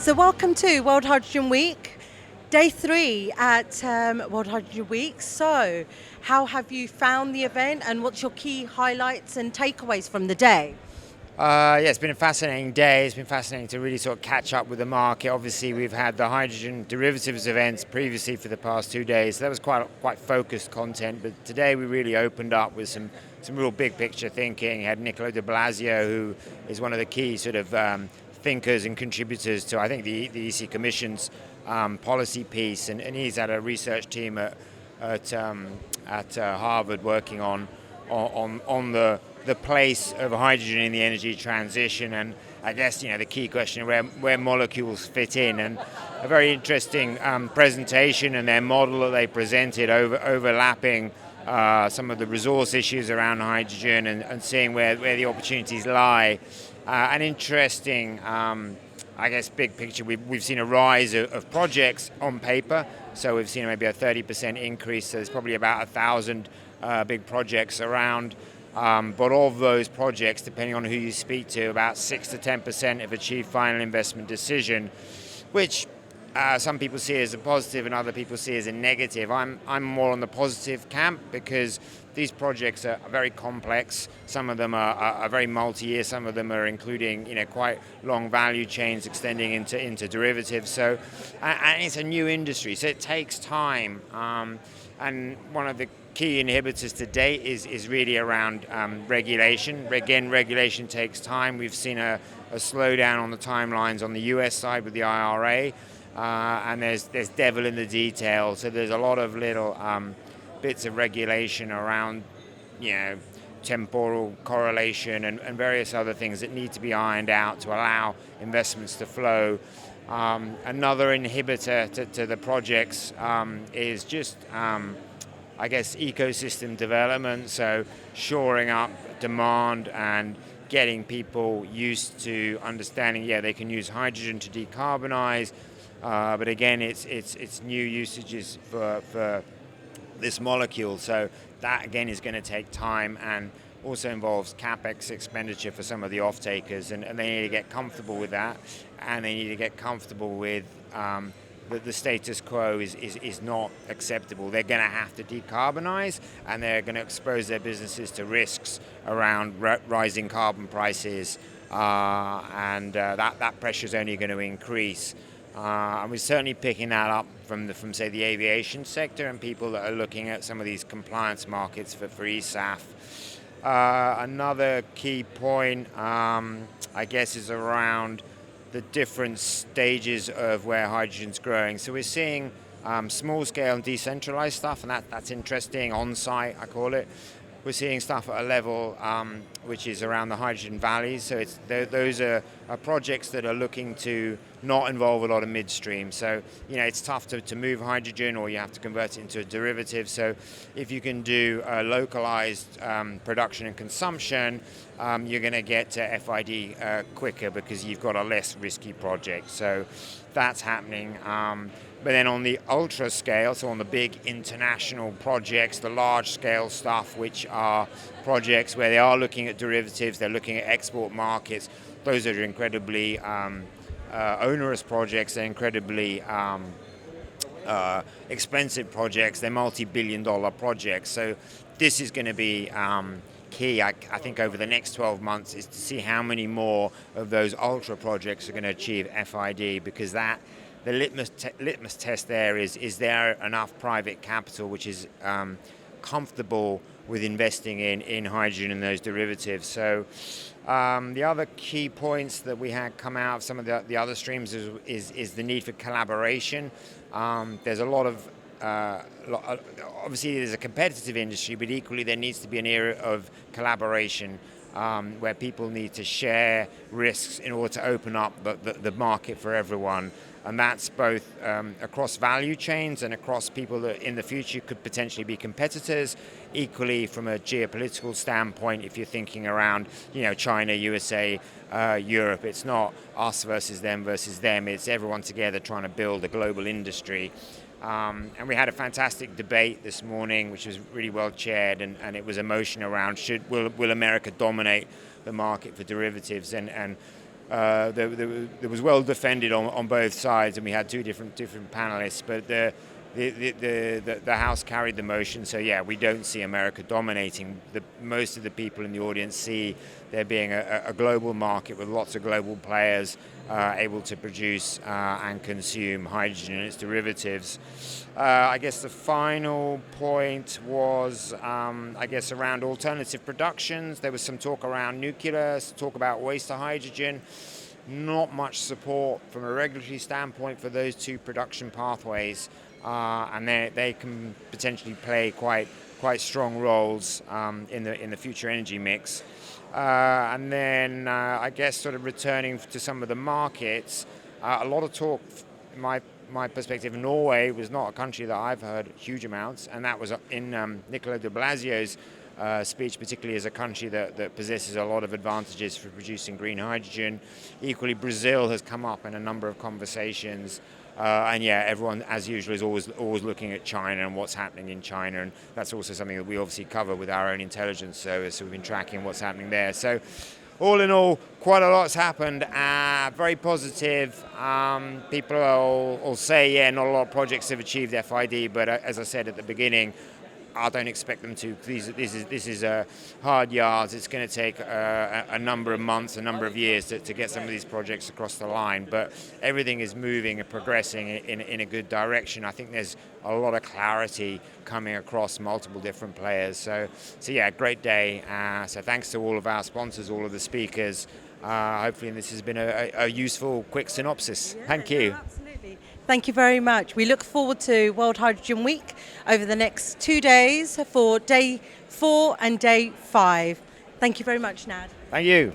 So welcome to World Hydrogen Week, day 3 at World Hydrogen Week. So how have you found the event and what's your key highlights and takeaways from the day? Yeah, it's been a fascinating day. It's been fascinating to really sort of catch up with the market. Obviously, we've had the hydrogen derivatives events previously for the past 2 days. So that was quite focused content. But today we really opened up with some real big picture thinking. Had Nicola de Blasio, who is one of the key sort of thinkers and contributors to, I think, the EC Commission's policy piece, and he's had a research team at Harvard working on the place of hydrogen in the energy transition, and I guess the key question where molecules fit in, and a very interesting presentation and their model that they presented overlapping some of the resource issues around hydrogen and seeing where the opportunities lie. An interesting, I guess, big picture. We've seen a rise of projects on paper, so we've seen maybe a 30% increase. So there's probably about 1,000 big projects around. But of those projects, depending on who you speak to, about 6 to 10% have achieved final investment decision, which some people see as a positive and other people see as a negative. I'm more on the positive camp because these projects are very complex. Some of them are very multi-year. Some of them are including quite long value chains extending into derivatives. So, and it's a new industry, so it takes time. And one of the key inhibitors to date is really around regulation. Again, regulation takes time. We've seen a slowdown on the timelines on the US side with the IRA, and there's devil in the detail. So there's a lot of little bits of regulation around, temporal correlation and various other things that need to be ironed out to allow investments to flow. Another inhibitor to the projects is just I guess ecosystem development, so shoring up demand and getting people used to understanding, they can use hydrogen to decarbonize, but again, it's new usages for this molecule. So that again is going to take time and also involves capex expenditure for some of the off-takers, and they need to get comfortable with that, and they need to get comfortable with that the status quo is not acceptable. They're going to have to decarbonize, and they're going to expose their businesses to risks around rising carbon prices, and that pressure is only going to increase. And we're certainly picking that up from say the aviation sector and people that are looking at some of these compliance markets for ESAF. Another key point, I guess, is around the different stages of where hydrogen's growing. So we're seeing small-scale and decentralized stuff, and that's interesting, on-site, I call it. We're seeing stuff at a level which is around the hydrogen valleys. So those are projects that are looking to not involve a lot of midstream. So it's tough to move hydrogen, or you have to convert it into a derivative. So if you can do localized production and consumption, you're going to get to FID quicker because you've got a less risky project. So that's happening. But then on the ultra scale, so on the big international projects, the large scale stuff, which are projects where they are looking at derivatives, they're looking at export markets, those are incredibly onerous projects, they're incredibly expensive projects, they're multi-billion-dollar projects. So this is going to be key, I think, over the next 12 months, is to see how many more of those ultra projects are going to achieve FID, because the litmus test there is there enough private capital which is comfortable with investing in hydrogen and those derivatives. So the other key points that we had come out of some of the other streams is the need for collaboration. There's a lot of obviously there's a competitive industry, but equally there needs to be an era of collaboration where people need to share risks in order to open up the market for everyone. And that's both across value chains and across people that in the future could potentially be competitors. Equally, from a geopolitical standpoint, if you're thinking around, China, USA, Europe, it's not us versus them, it's everyone together trying to build a global industry. And we had a fantastic debate this morning, which was really well chaired, and it was emotion around will America dominate the market for derivatives, and there was well defended on both sides, and we had two different panelists. But the House carried the motion, so yeah, we don't see America dominating. Most of the people in the audience see there being a global market with lots of global players able to produce and consume hydrogen and its derivatives. I guess the final point was, I guess, around alternative productions. There was some talk around nuclear, talk about waste to hydrogen. Not much support from a regulatory standpoint for those two production pathways, and they can potentially play quite strong roles in the future energy mix. And then I guess sort of returning to some of the markets, a lot of talk, my perspective, Norway was not a country that I've heard huge amounts, and that was in Nicola de Blasio's speech, particularly as a country that possesses a lot of advantages for producing green hydrogen. Equally, Brazil has come up in a number of conversations. And yeah, everyone, as usual, is always looking at China and what's happening in China, and that's also something that we obviously cover with our own intelligence service. So we've been tracking what's happening there. So, all in all, quite a lot's happened. Very positive. People will say, yeah, not a lot of projects have achieved FID, but as I said at the beginning, I don't expect them to. This is hard yards. It's going to take a number of months, a number of years to get some of these projects across the line. But everything is moving and progressing in a good direction. I think there's a lot of clarity coming across multiple different players. So yeah, great day. So thanks to all of our sponsors, all of the speakers. Hopefully this has been a useful, quick synopsis. Yeah, Thank you. no, absolutely. Thank you very much. We look forward to World Hydrogen Week over the next 2 days for day 4 and day 5. Thank you very much, Nad. Thank you.